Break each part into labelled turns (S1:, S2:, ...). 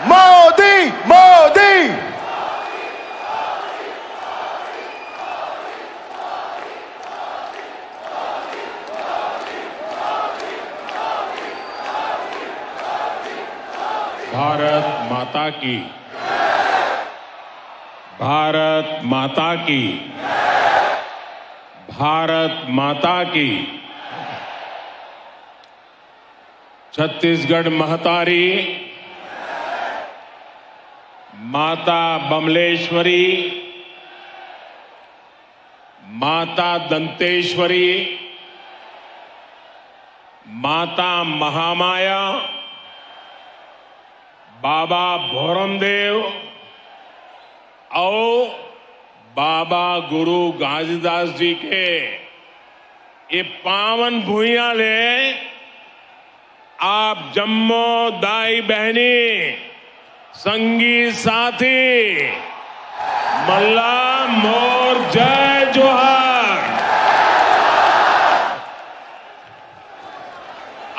S1: मोदी मोदी।
S2: भारत माता की, भारत माता की, भारत माता की। छत्तीसगढ़ महतारी माता बमलेश्वरी, माता दंतेश्वरी, माता महामाया, बाबा भोरमदेव और बाबा गुरु घासीदास जी के ये पावन भूइयां ले आप जम्मो दाई बहनी, संगी साथी, मल्ला मोर जय जोहार।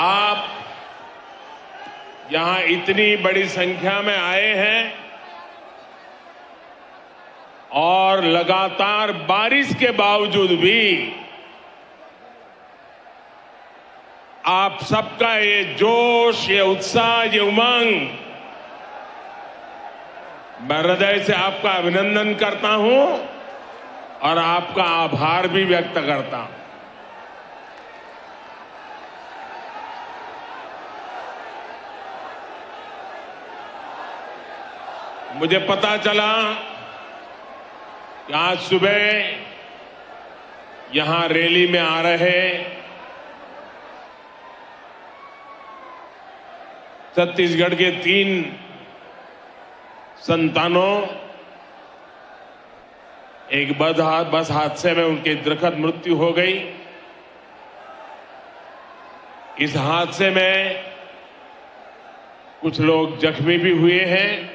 S2: आप यहां इतनी बड़ी संख्या में आए हैं और लगातार बारिश के बावजूद भी आप सबका ये जोश, ये उत्साह, ये उमंग, मैं हृदय से आपका अभिनंदन करता हूं और आपका आभार भी व्यक्त करता हूं। मुझे पता चला कि आज सुबह यहां रैली में आ रहे छत्तीसगढ़ के 3 संतानों, एक बस हादसे में उनकी दुर्घट मृत्यु हो गई। इस हादसे में कुछ लोग जख्मी भी हुए हैं।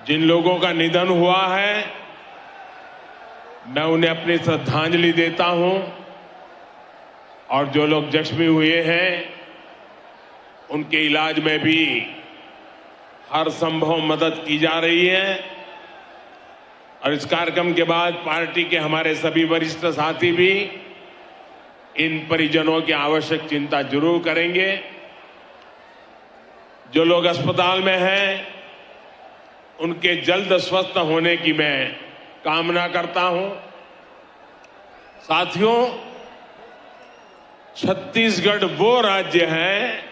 S2: जिन लोगों का निधन हुआ है, मैं उन्हें अपनी श्रद्धांजलि देता हूं और जो लोग जख्मी हुए हैं उनके इलाज में भी हर संभव मदद की जा रही है। और इस कार्यक्रम के बाद पार्टी के हमारे सभी वरिष्ठ साथी भी इन परिजनों की आवश्यक चिंता जरूर करेंगे। जो लोग अस्पताल में हैं उनके जल्द स्वस्थ होने की मैं कामना करता हूं। साथियों, छत्तीसगढ़ वो राज्य है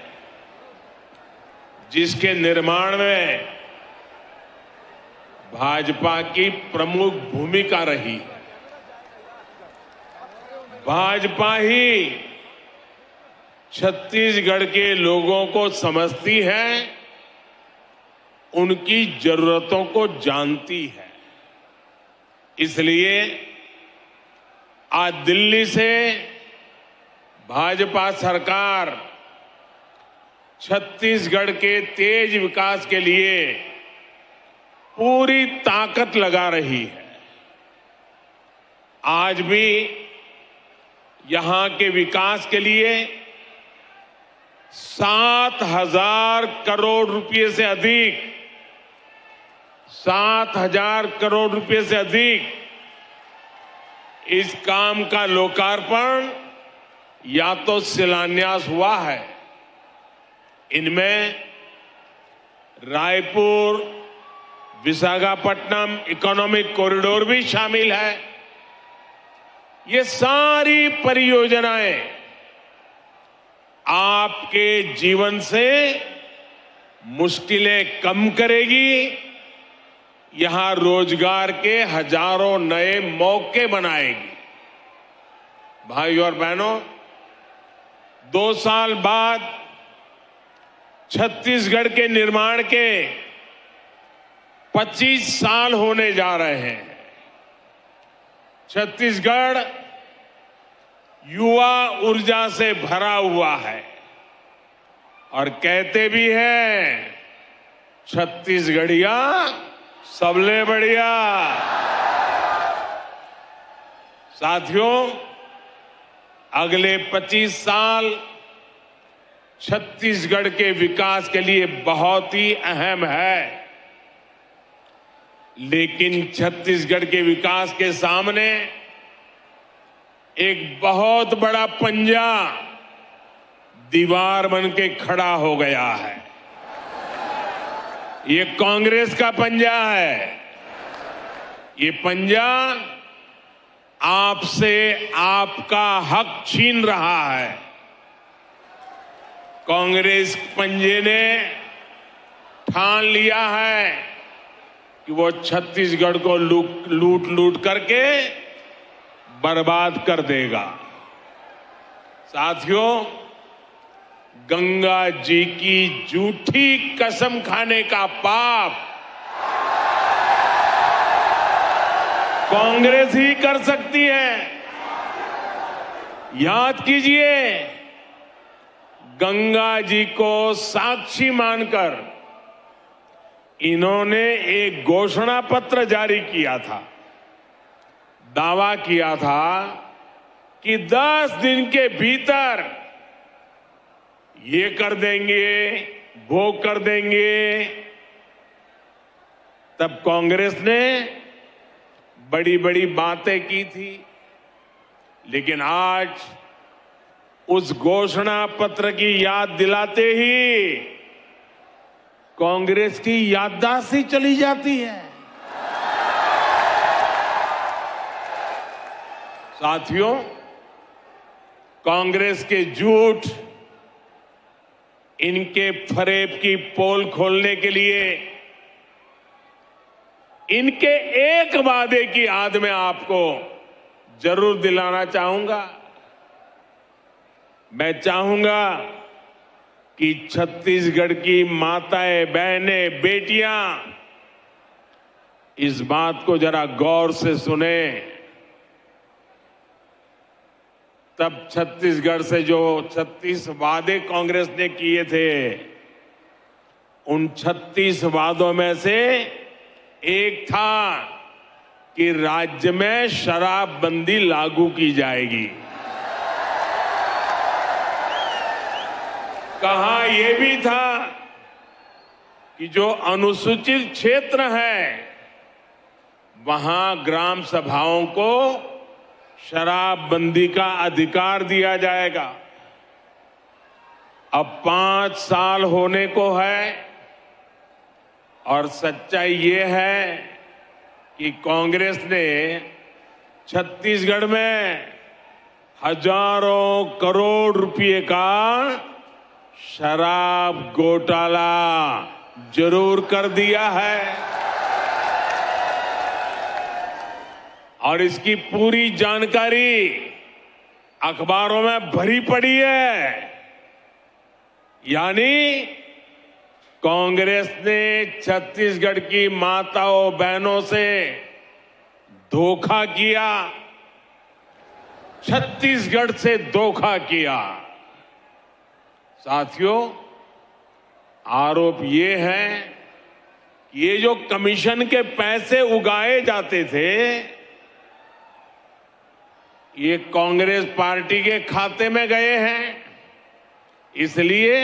S2: जिसके निर्माण में भाजपा की प्रमुख भूमिका रही है। भाजपा ही छत्तीसगढ़ के लोगों को समझती है, उनकी जरूरतों को जानती है। इसलिए आज दिल्ली से भाजपा सरकार छत्तीसगढ़ के तेज विकास के लिए पूरी ताकत लगा रही है। आज भी यहां के विकास के लिए 7,000 करोड़ रुपए से अधिक 7,000 करोड़ रुपए से अधिक इस काम का लोकार्पण या तो शिलान्यास हुआ है। इनमें रायपुर विशाखापट्टनम इकोनॉमिक कॉरिडोर भी शामिल है। ये सारी परियोजनाएं आपके जीवन से मुश्किलें कम करेगी, यहां रोजगार के हजारों नए मौके बनाएगी। भाइयों और बहनों, 2 साल बाद छत्तीसगढ़ के निर्माण के 25 साल होने जा रहे हैं। छत्तीसगढ़ युवा ऊर्जा से भरा हुआ है और कहते भी हैं, छत्तीसगढ़िया सबले बढ़िया। साथियों, अगले 25 साल छत्तीसगढ़ के विकास के लिए बहुत ही अहम है। लेकिन छत्तीसगढ़ के विकास के सामने एक बहुत बड़ा पंजा दीवार बन के खड़ा हो गया है। ये कांग्रेस का पंजा है। ये पंजा आपसे आपका हक छीन रहा है। कांग्रेस पंजे ने ठान लिया है कि वो छत्तीसगढ़ को लूट लूट करके बर्बाद कर देगा। साथियों, गंगा जी की झूठी कसम खाने का पाप कांग्रेस ही कर सकती है। याद कीजिए, गंगा जी को साक्षी मानकर इन्होंने एक घोषणा पत्र जारी किया था। दावा किया था कि 10 दिन के भीतर ये कर देंगे, वो कर देंगे। तब कांग्रेस ने बड़ी बड़ी बातें की थी, लेकिन आज उस घोषणा पत्र की याद दिलाते ही कांग्रेस की याददाश्त ही चली जाती है। साथियों, कांग्रेस के झूठ, इनके फरेब की पोल खोलने के लिए इनके एक वादे की याद में आपको जरूर दिलाना चाहूंगा। मैं चाहूंगा कि छत्तीसगढ़ की माताएं, बहनें, बेटियां इस बात को जरा गौर से सुने। तब छत्तीसगढ़ से जो 36 वादे कांग्रेस ने किए थे, उन 36 वादों में से एक था कि राज्य में शराबबंदी लागू की जाएगी। कहा यह भी था कि जो अनुसूचित क्षेत्र है वहां ग्राम सभाओं को शराबबंदी का अधिकार दिया जाएगा। अब 5 साल होने को है और सच्चाई ये है कि कांग्रेस ने छत्तीसगढ़ में हजारों करोड़ रुपए का शराब घोटाला जरूर कर दिया है और इसकी पूरी जानकारी अखबारों में भरी पड़ी है। यानी कांग्रेस ने छत्तीसगढ़ की माताओं, बहनों से धोखा किया, छत्तीसगढ़ से धोखा किया। साथियों, आरोप ये है कि ये जो कमीशन के पैसे उगाए जाते थे, ये कांग्रेस पार्टी के खाते में गए हैं। इसलिए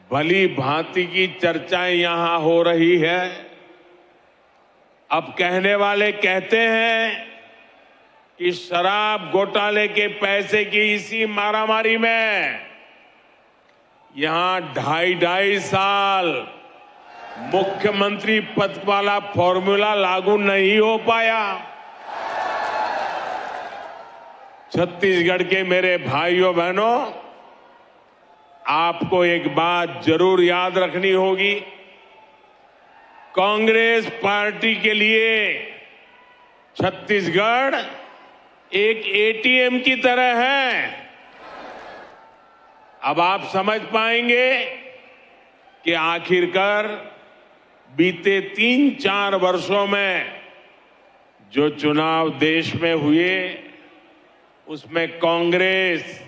S2: भली भांति की चर्चाएं यहां हो रही है। अब कहने वाले कहते हैं कि शराब घोटाले के पैसे की इसी मारामारी में यहां 2.5 साल मुख्यमंत्री पद वाला फॉर्मूला लागू नहीं हो पाया। छत्तीसगढ़ के मेरे भाइयों बहनों, आपको एक बात जरूर याद रखनी होगी। कांग्रेस पार्टी के लिए छत्तीसगढ़ एक एटीएम की तरह है। अब आप समझ पाएंगे कि आखिरकार बीते 3-4 वर्षों में जो चुनाव देश में हुए, उसमें कांग्रेस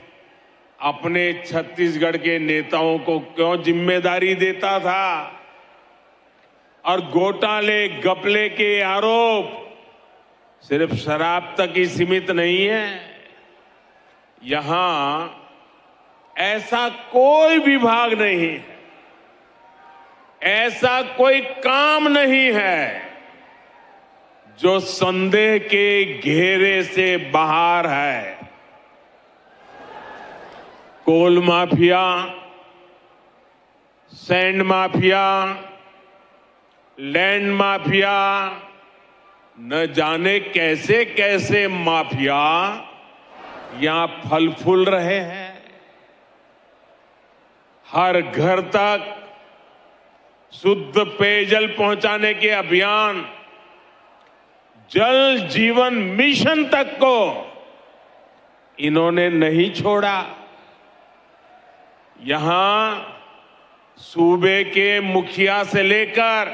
S2: अपने छत्तीसगढ़ के नेताओं को क्यों जिम्मेदारी देता था और घोटाले, घपले के आरोप सिर्फ शराब तक ही सीमित नहीं है। यहां ऐसा कोई विभाग नहीं है, ऐसा कोई काम नहीं है जो संदेह के घेरे से बाहर है। Coal mafia, sand mafia, land mafia, न जाने कैसे कैसे माफिया यहां फल फूल रहे हैं। हर घर तक शुद्ध पेयजल पहुंचाने के अभियान, जल जीवन मिशन तक को इन्होंने नहीं छोड़ा। यहां सूबे के मुखिया से लेकर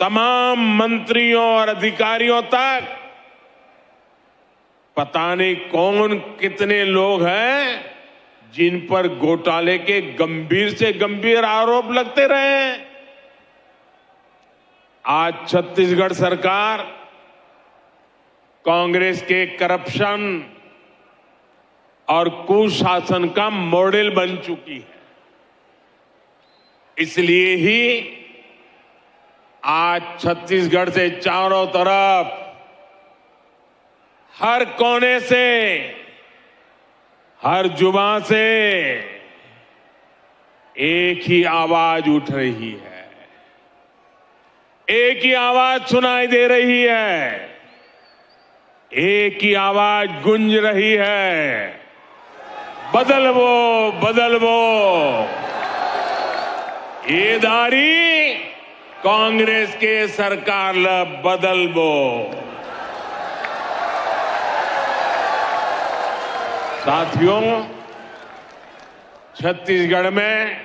S2: तमाम मंत्रियों और अधिकारियों तक पता नहीं कौन कितने लोग हैं जिन पर घोटाले के गंभीर से गंभीर आरोप लगते रहे। आज छत्तीसगढ़ सरकार कांग्रेस के करप्शन और कुशासन का मॉडल बन चुकी है। इसलिए ही आज छत्तीसगढ़ से चारों तरफ, हर कोने से, हर जुबान से एक ही आवाज उठ रही है, एक ही आवाज सुनाई दे रही है, एक ही आवाज गूंज रही है, बदलवो बदलवो। ये दारी कांग्रेस के सरकार ला बदलवो। साथियों, छत्तीसगढ़ में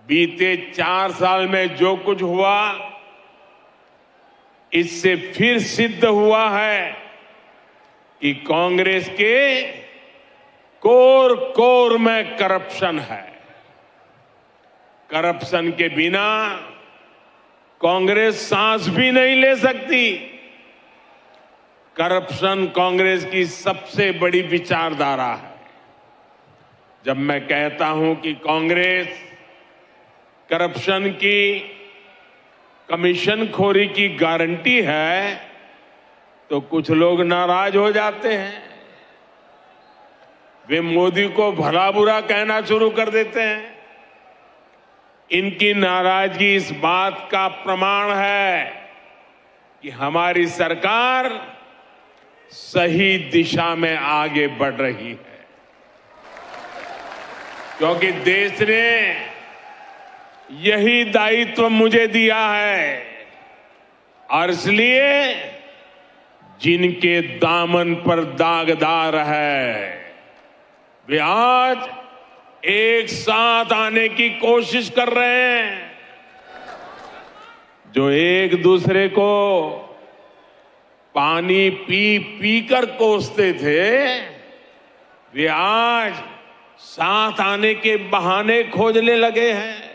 S2: बीते 4 साल में जो कुछ हुआ, इससे फिर सिद्ध हुआ है कि कांग्रेस के कोर कोर में करप्शन है। करप्शन के बिना कांग्रेस सांस भी नहीं ले सकती। करप्शन कांग्रेस की सबसे बड़ी विचारधारा है। जब मैं कहता हूं कि कांग्रेस करप्शन की, कमीशन खोरी की गारंटी है, तो कुछ लोग नाराज हो जाते हैं। वे मोदी को भला बुरा कहना शुरू कर देते हैं। इनकी नाराजगी इस बात का प्रमाण है कि हमारी सरकार सही दिशा में आगे बढ़ रही है, क्योंकि देश ने यही दायित्व मुझे दिया है। और इसलिए जिनके दामन पर दागदार है, वे आज एक साथ आने की कोशिश कर रहे हैं। जो एक दूसरे को पानी पी पी कर कोसते थे, वे आज साथ आने के बहाने खोजने लगे हैं।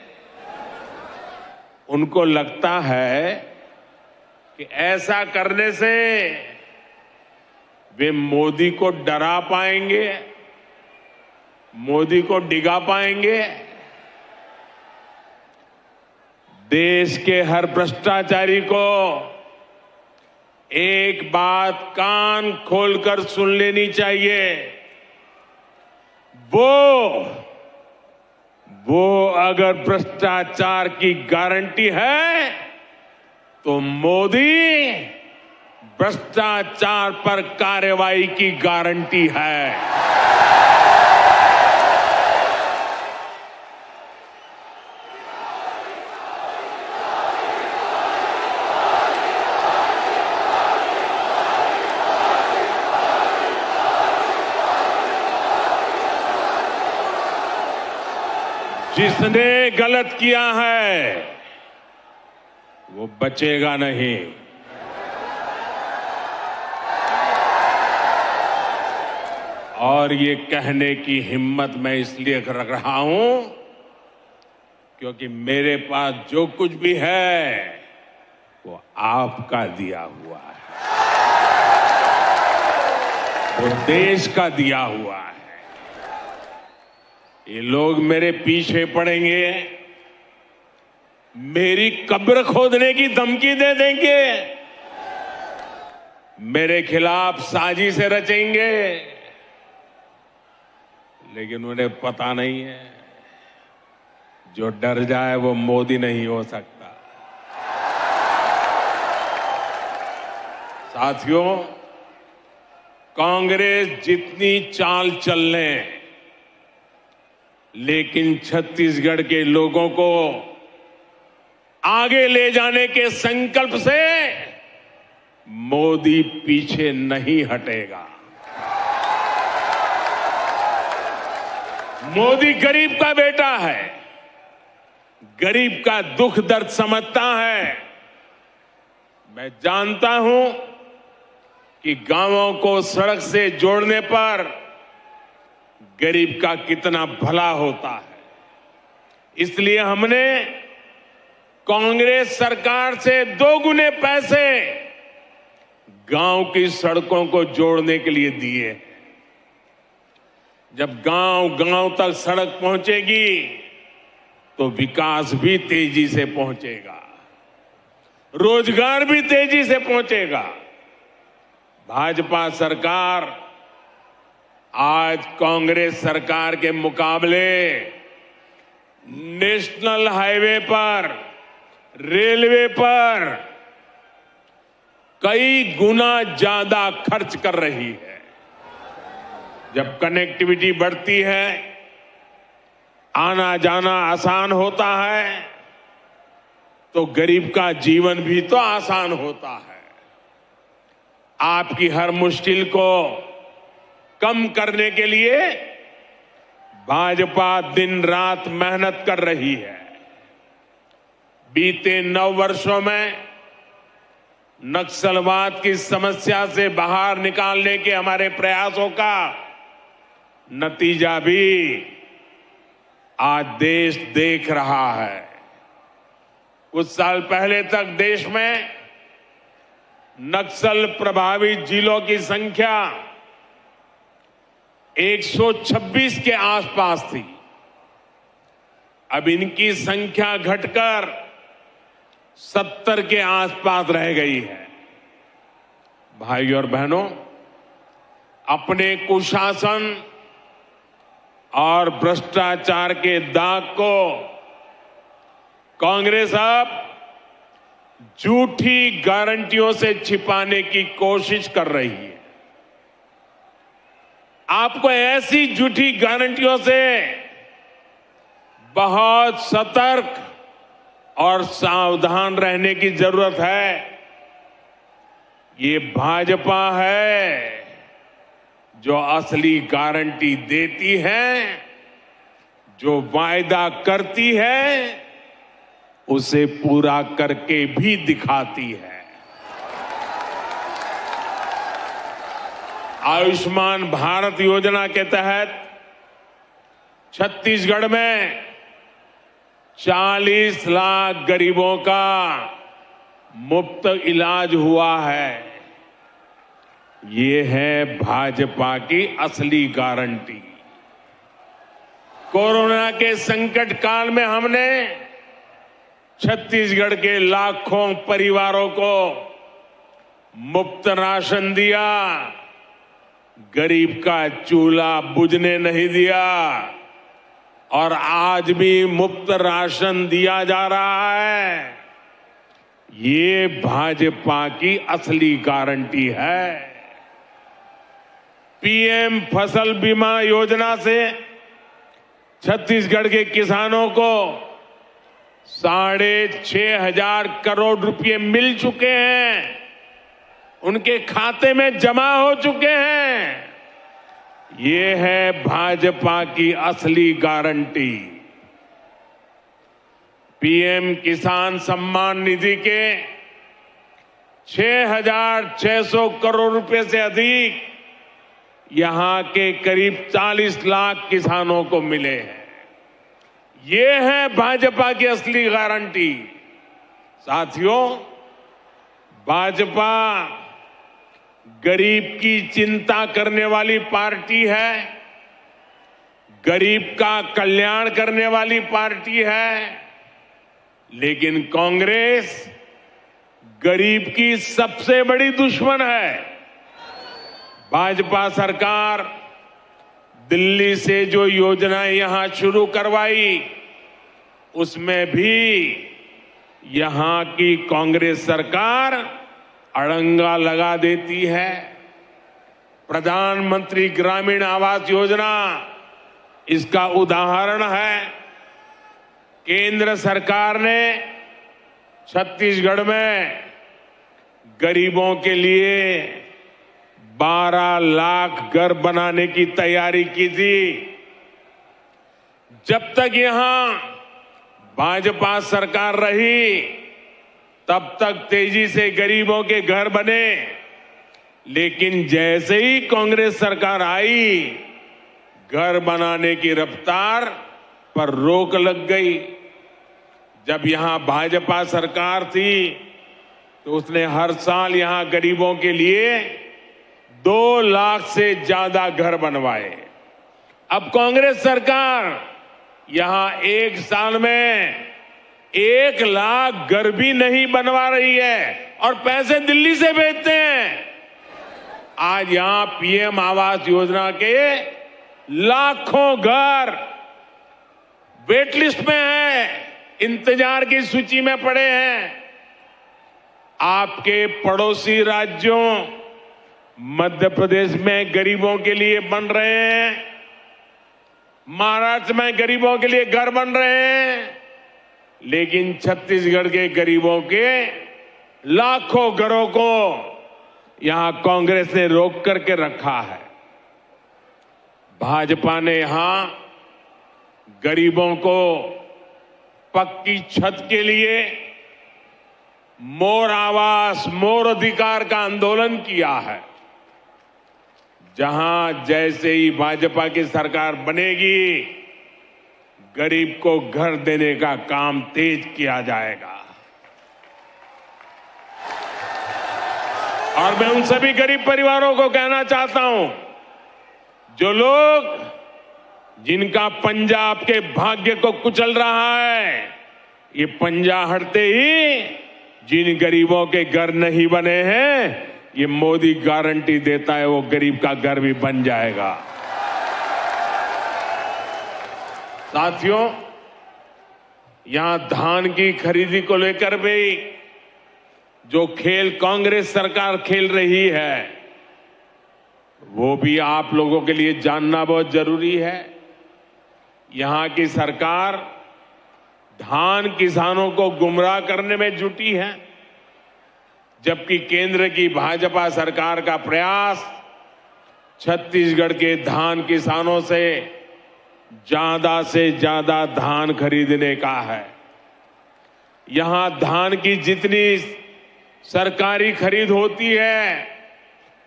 S2: उनको लगता है कि ऐसा करने से वे मोदी को डरा पाएंगे, मोदी को डिगा पाएंगे। देश के हर भ्रष्टाचारी को एक बात कान खोलकर सुन लेनी चाहिए। वो अगर भ्रष्टाचार की गारंटी है, तो मोदी भ्रष्टाचार पर कार्रवाई की गारंटी है। जिसने गलत किया है वो बचेगा नहीं। और ये कहने की हिम्मत मैं इसलिए रख रहा हूं क्योंकि मेरे पास जो कुछ भी है वो आपका दिया हुआ है, वो देश का दिया हुआ है। ये लोग मेरे पीछे पड़ेंगे, मेरी कब्र खोदने की धमकी दे देंगे, मेरे खिलाफ साजिशें रचेंगे, लेकिन उन्हें पता नहीं है जो डर जाए वो मोदी नहीं हो सकता। साथियों, कांग्रेस जितनी चाल चल ले, लेकिन छत्तीसगढ़ के लोगों को आगे ले जाने के संकल्प से मोदी पीछे नहीं हटेगा। मोदी गरीब का बेटा है, गरीब का दुख दर्द समझता है। मैं जानता हूं कि गांवों को सड़क से जोड़ने पर गरीब का कितना भला होता है। इसलिए हमने कांग्रेस सरकार से 2 गुने पैसे गांव की सड़कों को जोड़ने के लिए दिए। जब गांव गांव तक सड़क पहुंचेगी तो विकास भी तेजी से पहुंचेगा, रोजगार भी तेजी से पहुंचेगा। भाजपा सरकार आज कांग्रेस सरकार के मुकाबले नेशनल हाईवे पर, रेलवे पर कई गुना ज्यादा खर्च कर रही है। जब कनेक्टिविटी बढ़ती है, आना जाना आसान होता है, तो गरीब का जीवन भी तो आसान होता है। आपकी हर मुश्किल को कम करने के लिए भाजपा दिन रात मेहनत कर रही है। बीते 9 वर्षों में नक्सलवाद की समस्या से बाहर निकालने के हमारे प्रयासों का नतीजा भी आज देश देख रहा है। कुछ साल पहले तक देश में नक्सल प्रभावित जिलों की संख्या 126 के आसपास थी। अब इनकी संख्या घटकर 70 के आसपास रह गई है। भाई और बहनों, अपने कुशासन और भ्रष्टाचार के दाग को कांग्रेस अब झूठी गारंटियों से छिपाने की कोशिश कर रही है। आपको ऐसी झूठी गारंटियों से बहुत सतर्क और सावधान रहने की जरूरत है। ये भाजपा है जो असली गारंटी देती है, जो वायदा करती है उसे पूरा करके भी दिखाती है। आयुष्मान भारत योजना के तहत छत्तीसगढ़ में 40 लाख गरीबों का मुफ्त इलाज हुआ है। ये है भाजपा की असली गारंटी। कोरोना के संकट काल में हमने छत्तीसगढ़ के लाखों परिवारों को मुफ्त राशन दिया, गरीब का चूल्हा बुझने नहीं दिया और आज भी मुफ्त राशन दिया जा रहा है। ये भाजपा की असली गारंटी है। पीएम फसल बीमा योजना से छत्तीसगढ़ के किसानों को 6,500 करोड़ रुपए मिल चुके हैं, उनके खाते में जमा हो चुके हैं। ये है भाजपा की असली गारंटी। पीएम किसान सम्मान निधि के 6,600 करोड़ रुपए से अधिक यहां के करीब 40 लाख किसानों को मिले हैं। ये है भाजपा की असली गारंटी। साथियों, भाजपा गरीब की चिंता करने वाली पार्टी है। गरीब का कल्याण करने वाली पार्टी है, लेकिन कांग्रेस गरीब की सबसे बड़ी दुश्मन है। भाजपा सरकार दिल्ली से जो योजनाएं यहां शुरू करवाई, उसमें भी यहां की कांग्रेस सरकार अड़ंगा लगा देती है। प्रधानमंत्री ग्रामीण आवास योजना इसका उदाहरण है। केंद्र सरकार ने छत्तीसगढ़ में गरीबों के लिए 12 लाख घर बनाने की तैयारी की थी। जब तक यहां भाजपा सरकार रही, तब तक तेजी से गरीबों के घर बने, लेकिन जैसे ही कांग्रेस सरकार आई, घर बनाने की रफ्तार पर रोक लग गई। जब यहां भाजपा सरकार थी तो उसने हर साल यहां गरीबों के लिए 2 लाख से ज्यादा घर बनवाए। अब कांग्रेस सरकार यहां एक साल में 1 लाख घर भी नहीं बनवा रही है और पैसे दिल्ली से भेजते हैं। आज यहां पीएम आवास योजना के लाखों घर वेट लिस्ट में हैं, इंतजार की सूची में पड़े हैं। आपके पड़ोसी राज्यों मध्य प्रदेश में गरीबों के लिए बन रहे हैं, महाराष्ट्र में गरीबों के लिए घर बन रहे हैं, लेकिन छत्तीसगढ़ के गरीबों के लाखों घरों को यहां कांग्रेस ने रोक करके रखा है। भाजपा ने यहां गरीबों को पक्की छत के लिए मोर आवास मोर अधिकार का आंदोलन किया है। जहां जैसे ही भाजपा की सरकार बनेगी, गरीब को घर देने का काम तेज किया जाएगा। और मैं उन सभी गरीब परिवारों को कहना चाहता हूं, जो लोग जिनका पंजा आपके भाग्य को कुचल रहा है, ये पंजा हटते ही जिन गरीबों के घर नहीं बने हैं, ये मोदी गारंटी देता है वो गरीब का घर भी बन जाएगा। साथियों, यहां धान की खरीदी को लेकर भी जो खेल कांग्रेस सरकार खेल रही है, वो भी आप लोगों के लिए जानना बहुत जरूरी है। यहां की सरकार धान किसानों को गुमराह करने में जुटी है, जबकि केंद्र की भाजपा सरकार का प्रयास छत्तीसगढ़ के धान किसानों से ज्यादा धान खरीदने का है। यहां धान की जितनी सरकारी खरीद होती है,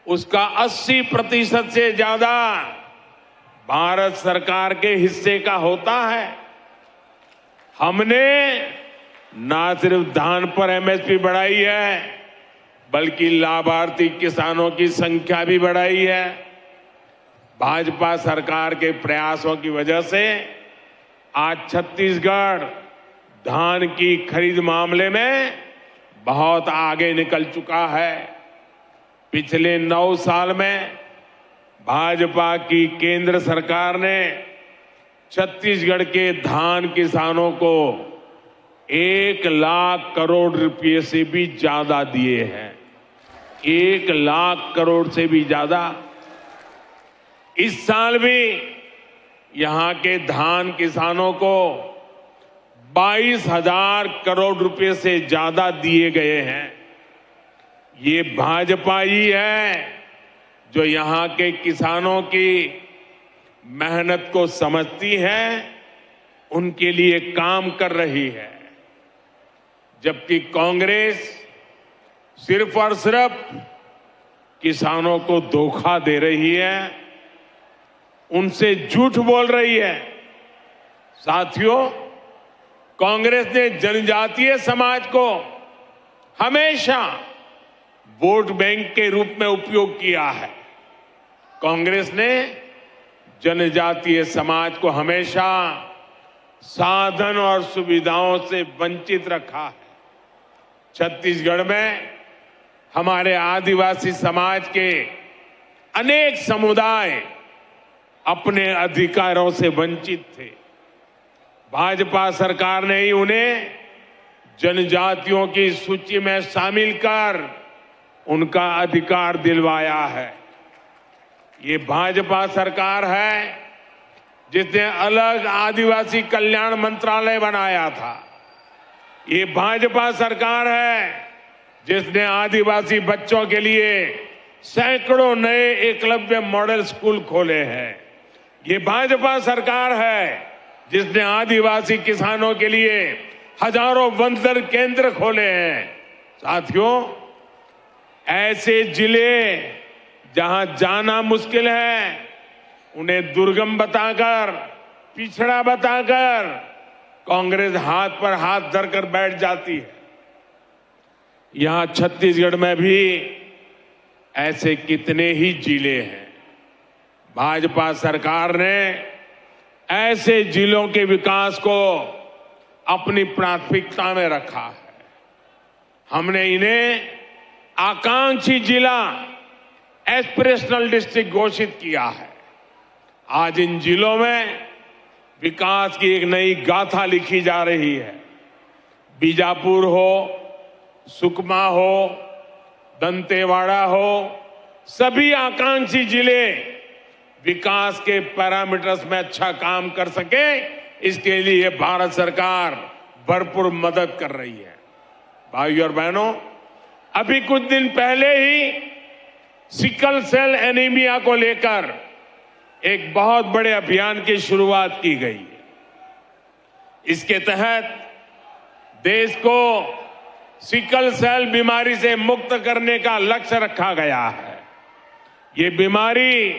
S2: उसका 80% से ज्यादा भारत सरकार के हिस्से का होता है। हमने ना सिर्फ धान पर एमएसपी बढ़ाई है, बल्कि लाभार्थी किसानों की संख्या भी बढ़ाई है। भाजपा सरकार के प्रयासों की वजह से आज छत्तीसगढ़ धान की खरीद मामले में बहुत आगे निकल चुका है। पिछले 9 साल में भाजपा की केंद्र सरकार ने छत्तीसगढ़ के धान किसानों को 1 लाख करोड़ रुपए से भी ज्यादा दिए हैं। 1 लाख करोड़ से भी ज्यादा। इस साल भी यहां के धान किसानों को 22,000 करोड़ रुपए से ज्यादा दिए गए हैं। ये भाजपा ही है जो यहां के किसानों की मेहनत को समझती है, उनके लिए काम कर रही है। जबकि कांग्रेस सिर्फ और सिर्फ किसानों को धोखा दे रही है, उनसे झूठ बोल रही है। साथियों, कांग्रेस ने जनजातीय समाज को हमेशा वोट बैंक के रूप में उपयोग किया है। कांग्रेस ने जनजातीय समाज को हमेशा साधन और सुविधाओं से वंचित रखा है। छत्तीसगढ़ में हमारे आदिवासी समाज के अनेक समुदाय अपने अधिकारों से वंचित थे। भाजपा सरकार ने ही उन्हें जनजातियों की सूची में शामिल कर उनका अधिकार दिलवाया है। ये भाजपा सरकार है जिसने अलग आदिवासी कल्याण मंत्रालय बनाया था। ये भाजपा सरकार है जिसने आदिवासी बच्चों के लिए सैकड़ों नए एकलव्य मॉडल स्कूल खोले हैं। ये भाजपा सरकार है जिसने आदिवासी किसानों के लिए हजारों वंदन केंद्र खोले हैं। साथियों, ऐसे जिले जहां जाना मुश्किल है, उन्हें दुर्गम बताकर, पिछड़ा बताकर कांग्रेस हाथ पर हाथ धरकर बैठ जाती है। यहां छत्तीसगढ़ में भी ऐसे कितने ही जिले हैं। भाजपा सरकार ने ऐसे जिलों के विकास को अपनी प्राथमिकता में रखा है। हमने इन्हें आकांक्षी जिला, एस्पिरेशनल डिस्ट्रिक्ट घोषित किया है। आज इन जिलों में विकास की एक नई गाथा लिखी जा रही है। बीजापुर हो, सुकमा हो, दंतेवाड़ा हो, सभी आकांक्षी जिले विकास के पैरामीटर्स में अच्छा काम कर सके, इसके लिए भारत सरकार भरपूर मदद कर रही है। भाइयों और बहनों, अभी कुछ दिन पहले ही सिकल सेल एनीमिया को लेकर एक बहुत बड़े अभियान की शुरुआत की गई है। इसके तहत देश को सिकल सेल बीमारी से मुक्त करने का लक्ष्य रखा गया है। ये बीमारी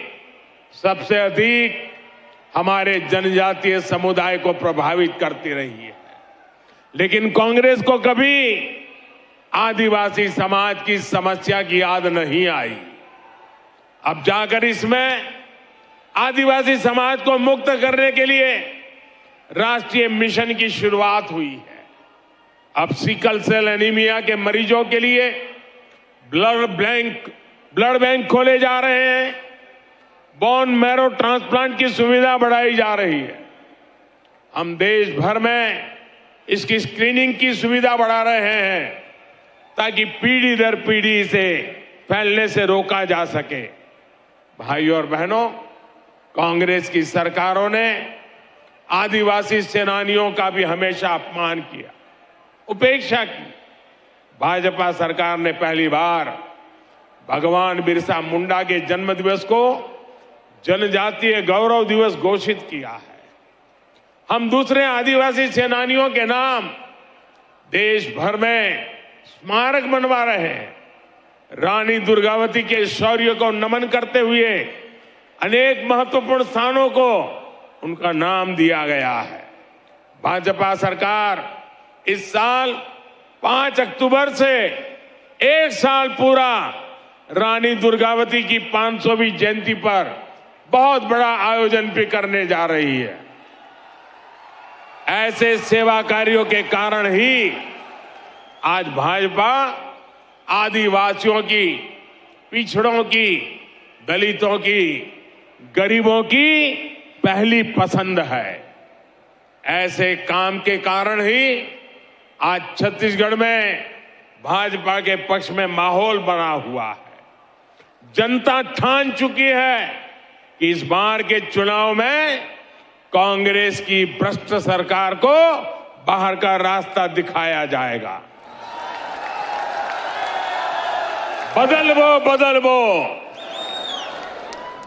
S2: सबसे अधिक हमारे जनजातीय समुदाय को प्रभावित करती रही है, लेकिन कांग्रेस को कभी आदिवासी समाज की समस्या की याद नहीं आई। अब जाकर इसमें आदिवासी समाज को मुक्त करने के लिए राष्ट्रीय मिशन की शुरुआत हुई है। अब सिकल सेल एनीमिया के मरीजों के लिए ब्लड बैंक खोले जा रहे हैं। बोन मैरो ट्रांसप्लांट की सुविधा बढ़ाई जा रही है। हम देश भर में इसकी स्क्रीनिंग की सुविधा बढ़ा रहे हैं ताकि पीढ़ी दर पीढ़ी इसे फैलने से रोका जा सके। भाइयों और बहनों, कांग्रेस की सरकारों ने आदिवासी सेनानियों का भी हमेशा अपमान किया, उपेक्षा की। भाजपा सरकार ने पहली बार भगवान बिरसा मुंडा के जन्मदिवस को जनजातीय गौरव दिवस घोषित किया है। हम दूसरे आदिवासी सेनानियों के नाम देश भर में स्मारक बनवा रहे हैं। रानी दुर्गावती के शौर्य को नमन करते हुए अनेक महत्वपूर्ण स्थानों को उनका नाम दिया गया है। भाजपा सरकार इस साल 5 अक्टूबर से एक साल पूरा रानी दुर्गावती की 500वीं जयंती पर बहुत बड़ा आयोजन भी करने जा रही है। ऐसे सेवा कार्यों के कारण ही आज भाजपा आदिवासियों की, पिछड़ों की, दलितों की, गरीबों की पहली पसंद है। ऐसे काम के कारण ही आज छत्तीसगढ़ में भाजपा के पक्ष में माहौल बना हुआ है। जनता ठान चुकी है कि इस बार के चुनाव में कांग्रेस की भ्रष्ट सरकार को बाहर का रास्ता दिखाया जाएगा। बदलबो बदलबो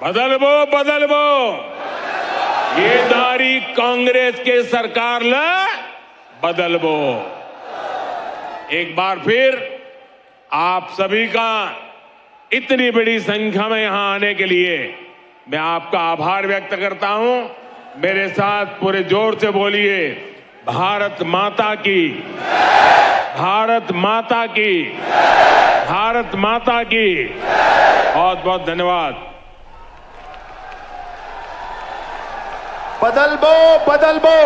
S2: बदलबो बदलबो ये दारी कांग्रेस के सरकार ला बदलबो। एक बार फिर आप सभी का इतनी बड़ी संख्या में यहां आने के लिए मैं आपका आभार व्यक्त करता हूं। मेरे साथ पूरे जोर से बोलिए, भारत माता की, भारत माता की, भारत माता की। बहुत बहुत धन्यवाद।
S1: बदलबो बदलबो